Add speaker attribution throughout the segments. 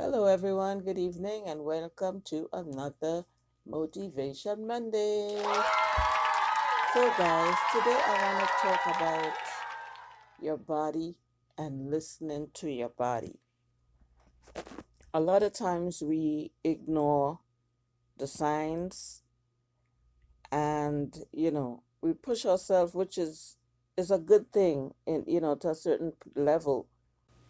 Speaker 1: Hello, everyone. Good evening, and welcome to another Motivation Monday. So, guys, today I want to talk about your body and listening to your body. A lot of times we ignore the signs and, we push ourselves, which is a good thing in, to a certain level.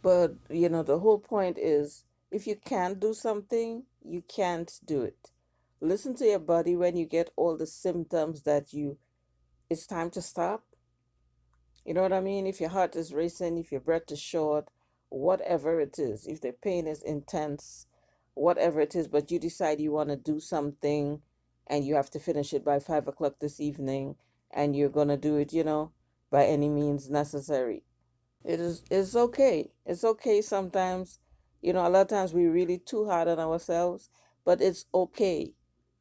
Speaker 1: But, the whole point is if you can't do something, you can't do it. Listen to your body when you get all the symptoms that it's time to stop. You know what I mean? If your heart is racing, if your breath is short, whatever it is, if the pain is intense, whatever it is, but you decide you want to do something and you have to finish it by 5 o'clock this evening and you're going to do it, by any means necessary. It's okay. It's okay sometimes. A lot of times we're really too hard on ourselves, but it's okay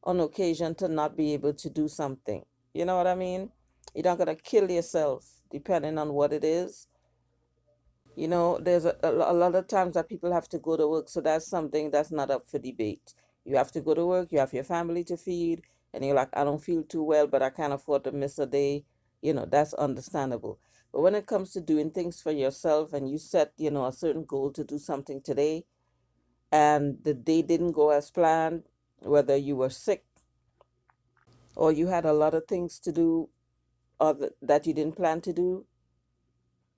Speaker 1: on occasion to not be able to do something. You know what I mean? You're not gonna kill yourself depending on what it is. There's a lot of times that people have to go to work, so that's something that's not up for debate. You have to go to work, you have your family to feed, and you're like, I don't feel too well, but I can't afford to miss a day. That's understandable. But when it comes to doing things for yourself and you set, a certain goal to do something today, and the day didn't go as planned, whether you were sick or you had a lot of things to do that you didn't plan to do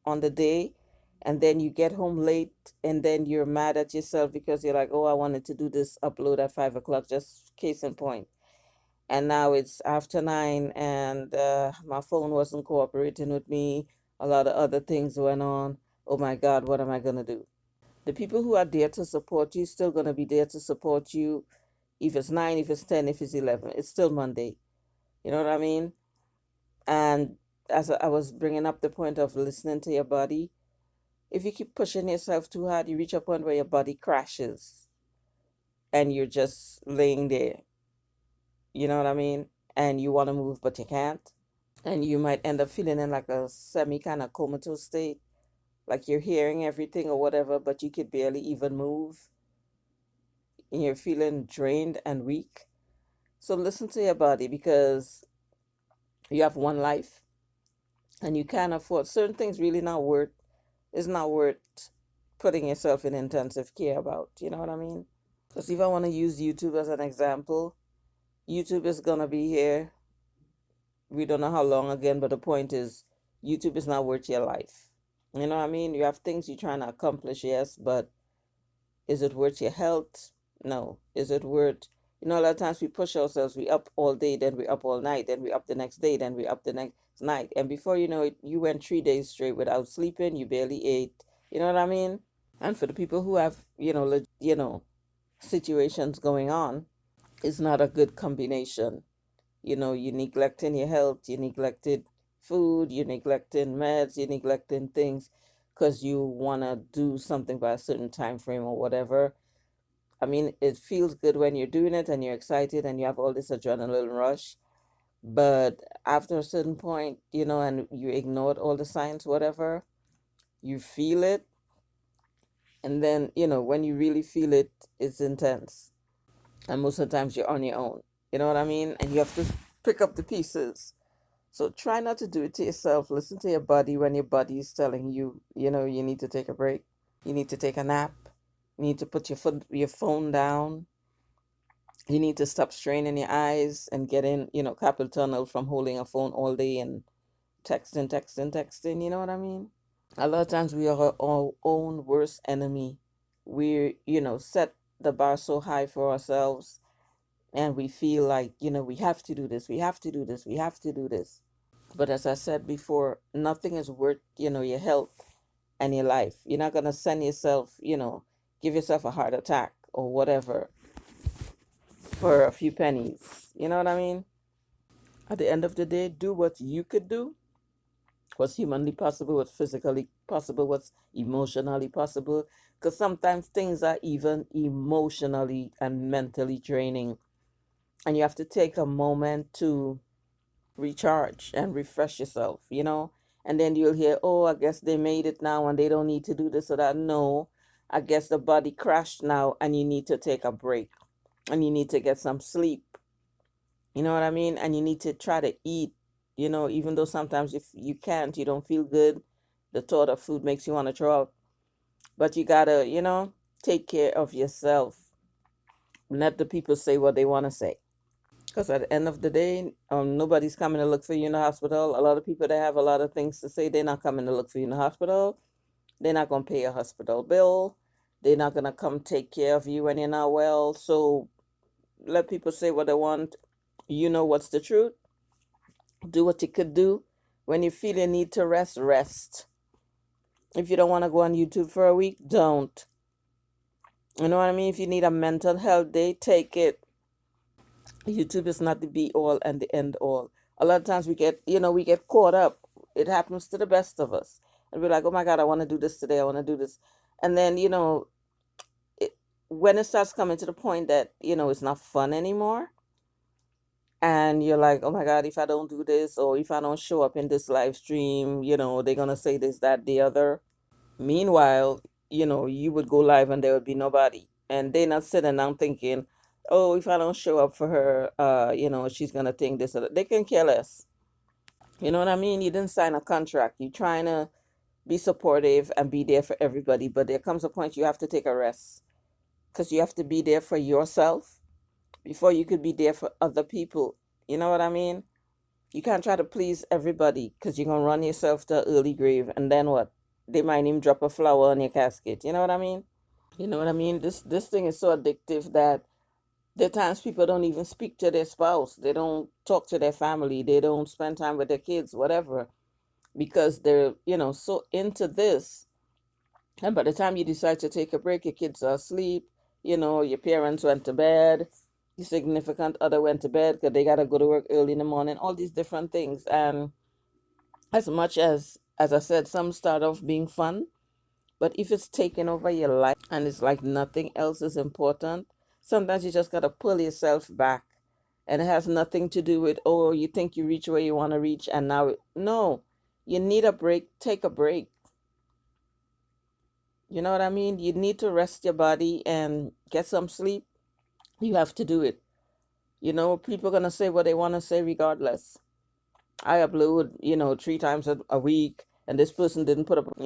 Speaker 1: on the day, and then you get home late and then you're mad at yourself because you're like, oh, I wanted to do this upload at 5 o'clock, just case in point. And now it's after 9 and my phone wasn't cooperating with me. A lot of other things went on. Oh my God, what am I going to do? The people who are there to support you still going to be there to support you. If it's 9, if it's 10, if it's 11, it's still Monday. You know what I mean? And as I was bringing up the point of listening to your body, if you keep pushing yourself too hard, you reach a point where your body crashes and you're just laying there. You know what I mean? And you want to move, but you can't. And you might end up feeling in like a semi kind of comatose state, like you're hearing everything or whatever, but you could barely even move. And you're feeling drained and weak. So listen to your body because you have one life and you can't afford certain things really not worth it's not worth putting yourself in intensive care about. You know what I mean? Because if I want to use YouTube as an example, YouTube is going to be here. We don't know how long again, but the point is, YouTube is not worth your life. You know what I mean? You have things you're trying to accomplish, yes, but is it worth your health? No. Is it worth, a lot of times we push ourselves, we up all day, then we up all night, then we up the next day, then we up the next night. And before you know it, you went 3 days straight without sleeping, you barely ate. You know what I mean? And for the people who have, situations going on, it's not a good combination. You neglecting your health, you neglected food, you neglecting meds, you neglecting things because you want to do something by a certain time frame or whatever. I mean, it feels good when you're doing it and you're excited and you have all this adrenaline rush. But after a certain point, and you ignored all the signs, whatever, you feel it. And then, when you really feel it, it's intense. And most of the times you're on your own. You know what I mean? And you have to pick up the pieces. So try not to do it to yourself. Listen to your body when your body is telling you, you need to take a break. You need to take a nap. You need to put your phone down. You need to stop straining your eyes and get in, carpal tunnel from holding a phone all day and texting, texting, texting. You know what I mean? A lot of times we are our own worst enemy. We, set the bar so high for ourselves and we feel like, we have to do this, we have to do this, we have to do this. But as I said before, nothing is worth, your health and your life. You're not going to send yourself, give yourself a heart attack or whatever for a few pennies. You know what I mean? At the end of the day, do what you could do, what's humanly possible, what's physically possible, what's emotionally possible. Because sometimes things are even emotionally and mentally draining. And you have to take a moment to recharge and refresh yourself. And then you'll hear, oh, I guess they made it now and they don't need to do this or that. No, I guess the body crashed now and you need to take a break and you need to get some sleep. You know what I mean? And you need to try to eat, even though sometimes if you can't, you don't feel good. The thought of food makes you want to throw up. But you gotta, take care of yourself. Let the people say what they want to say. Because at the end of the day, nobody's coming to look for you in the hospital. A lot of people that have a lot of things to say, they're not coming to look for you in the hospital. They're not going to pay a hospital bill. They're not going to come take care of you when you're not well. So let people say what they want. You know what's the truth. Do what you could do. When you feel you need to rest, rest. If you don't want to go on YouTube for a week, don't. You know what I mean? If you need a mental health day, take it. YouTube is not the be all and the end all. A lot of times we get caught up. It happens to the best of us. And we're like, oh my God, I want to do this today. I want to do this. And then, it, when it starts coming to the point that, it's not fun anymore, and you're like, oh my God, if I don't do this or if I don't show up in this live stream, they're going to say this, that, the other. Meanwhile, you would go live and there would be nobody. And they're not sitting down thinking, oh, if I don't show up for her, she's going to think this or that. They can care less. You know what I mean? You didn't sign a contract. You're trying to be supportive and be there for everybody. But there comes a point you have to take a rest because you have to be there for yourself before you could be there for other people. You know what I mean? You can't try to please everybody because you're going to run yourself to early grave. And then what? They might even drop a flower on your casket. You know what I mean? You know what I mean? This thing is so addictive that there are times people don't even speak to their spouse. They don't talk to their family. They don't spend time with their kids, whatever, because they're, so into this. And by the time you decide to take a break, your kids are asleep, your parents went to bed, your significant other went to bed because they got to go to work early in the morning, all these different things. And as much as I said, some start off being fun, but if it's taking over your life and it's like nothing else is important, sometimes you just got to pull yourself back. And it has nothing to do with, oh, you think you reach where you want to reach. And now, no, you need a break. Take a break. You know what I mean? You need to rest your body and get some sleep. You have to do it. People are going to say what they want to say regardless. I upload, 3 times a week, and this person didn't put up,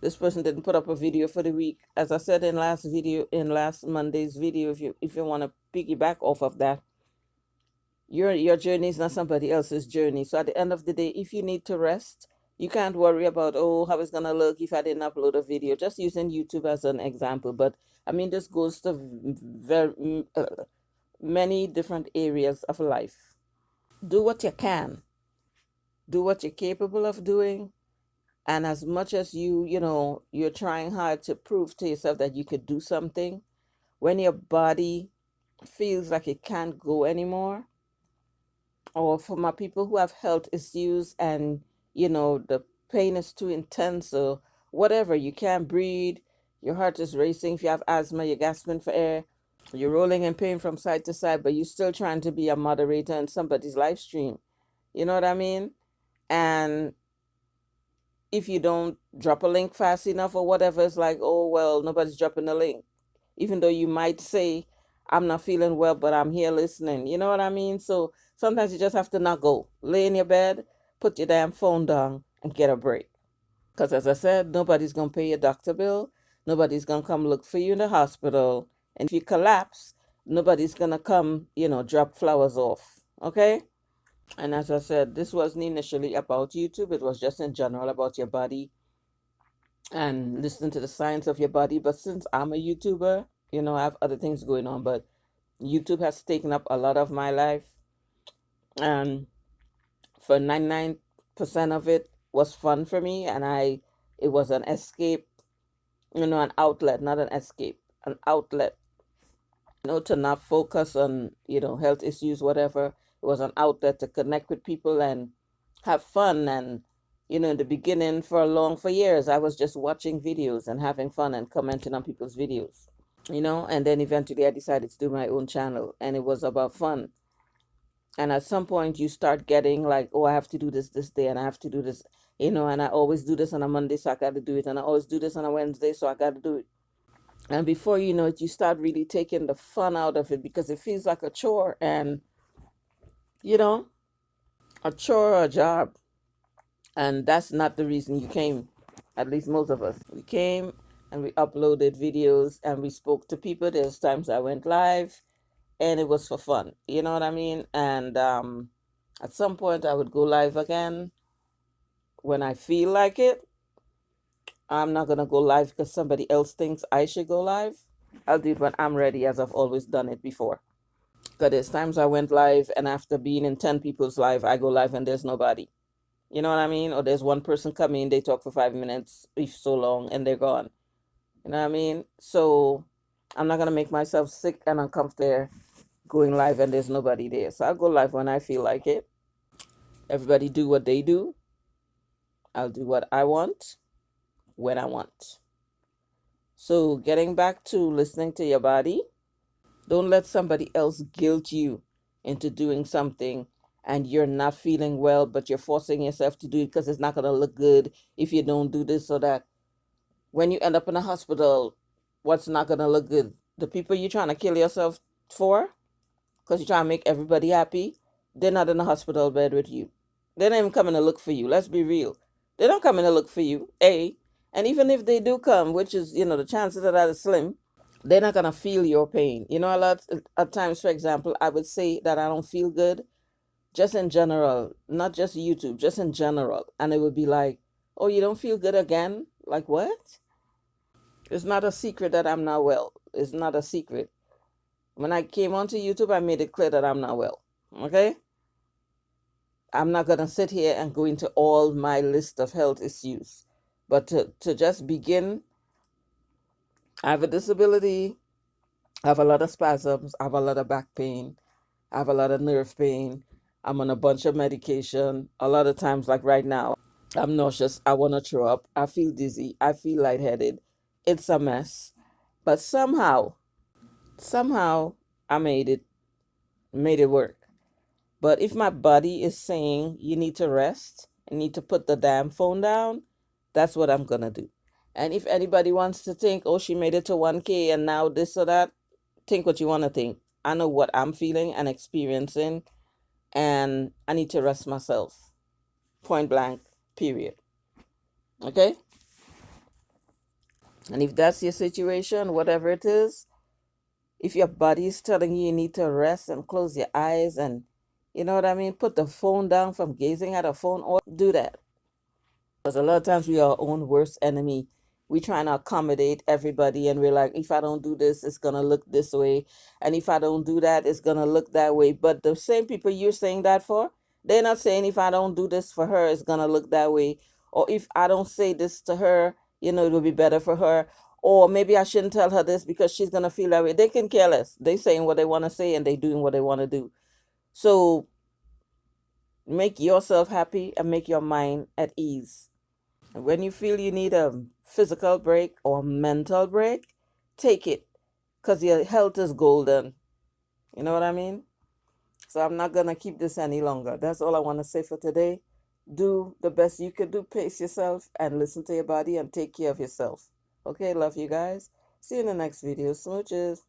Speaker 1: this person didn't put up a video for the week. As I said in last Monday's video, if you want to piggyback off of that, your journey is not somebody else's journey. So at the end of the day, if you need to rest, you can't worry about, oh, how it's gonna look if I didn't upload a video. Just using YouTube as an example, but I mean this goes to very many different areas of life. Do what you can. Do what you're capable of doing. And as much as you're trying hard to prove to yourself that you could do something, when your body feels like it can't go anymore, or for my people who have health issues and the pain is too intense or whatever, you can't breathe, your heart is racing, if you have asthma, you're gasping for air, you're rolling in pain from side to side, but you're still trying to be a moderator in somebody's live stream. You know what I mean? And if you don't drop a link fast enough or whatever, it's like, oh, well, nobody's dropping the link. Even though you might say, I'm not feeling well, but I'm here listening. You know what I mean? So sometimes you just have to not go. Lay in your bed, put your damn phone down, and get a break. Because as I said, nobody's going to pay your doctor bill. Nobody's going to come look for you in the hospital. And if you collapse, nobody's going to come, drop flowers off. Okay? And as I said, this wasn't initially about YouTube. It was just in general about your body and listening to the science of your body. But since I'm a YouTuber, I have other things going on. But YouTube has taken up a lot of my life. And for 99% of it was fun for me. And it was an escape, an outlet, not an escape, an outlet, to not focus on, health issues, whatever. It was an outlet to connect with people and have fun. And, in the beginning for years, I was just watching videos and having fun and commenting on people's videos, and then eventually I decided to do my own channel and it was about fun. And at some point you start getting like, oh, I have to do this day and I have to do this, and I always do this on a Monday, so I got to do it. And I always do this on a Wednesday, so I got to do it. And before you know it, you start really taking the fun out of it because it feels like a chore, and you know, a chore or a job. And that's not the reason you came. At least most of us. We came and we uploaded videos and we spoke to people. There's times I went live and it was for fun. You know what I mean? And at some point I would go live again when I feel like it. I'm not gonna go live because somebody else thinks I should go live. I'll do it when I'm ready, as I've always done it before. Because there's times I went live and after being in 10 people's live, I go live and there's nobody. You know what I mean? Or there's one person coming, they talk for 5 minutes, if so long, and they're gone. You know what I mean? So I'm not gonna make myself sick and uncomfortable going live and there's nobody there. So I'll go live when I feel like it. Everybody do what they do. I'll do what I want when I want. So getting back to listening to your body, don't let somebody else guilt you into doing something and you're not feeling well, but you're forcing yourself to do it because it's not gonna look good if you don't do this or that. When you end up in a hospital, what's not gonna look good? The people you're trying to kill yourself for, because you're trying to make everybody happy, they're not in a hospital bed with you. They're not even coming to look for you. Let's be real. They're not coming to look for you. A. And even if they do come, which is, the chances of that is slim, they're not gonna feel your pain. A lot at times, for example, I would say that I don't feel good, just in general, not just YouTube, just in general. And it would be like, oh, you don't feel good again? Like what? It's not a secret that I'm not well. It's not a secret. When I came onto YouTube, I made it clear that I'm not well. Okay? I'm not going to sit here and go into all my list of health issues. But to just begin, I have a disability, I have a lot of spasms, I have a lot of back pain, I have a lot of nerve pain. I'm on a bunch of medication. A lot of times, like right now, I'm nauseous. I want to throw up. I feel dizzy. I feel lightheaded. It's a mess. But somehow I made it work. But if my body is saying you need to rest, you need to put the damn phone down, that's what I'm gonna do. And if anybody wants to think, oh, she made it to 1K and now this or that, think what you want to think. I know what I'm feeling and experiencing, and I need to rest myself. Point blank, period. Okay? And if that's your situation, whatever it is, if your body is telling you you need to rest and close your eyes and, you know what I mean, put the phone down from gazing at a phone, or do that. Because a lot of times we are our own worst enemy. We trying to accommodate everybody and we're like, if I don't do this, it's gonna look this way. And if I don't do that, it's gonna look that way. But the same people you're saying that for, they're not saying if I don't do this for her, it's gonna look that way. Or if I don't say this to her, it'll be better for her. Or maybe I shouldn't tell her this because she's gonna feel that way. They can care less. They saying what they wanna say and they doing what they wanna do. So make yourself happy and make your mind at ease. When you feel you need a physical break or mental break, take it because your health is golden. You know what I mean? So I'm not going to keep this any longer. That's all I want to say for today. Do the best you can do, pace yourself, and listen to your body and take care of yourself. Okay, love you guys. See you in the next video. Smooches.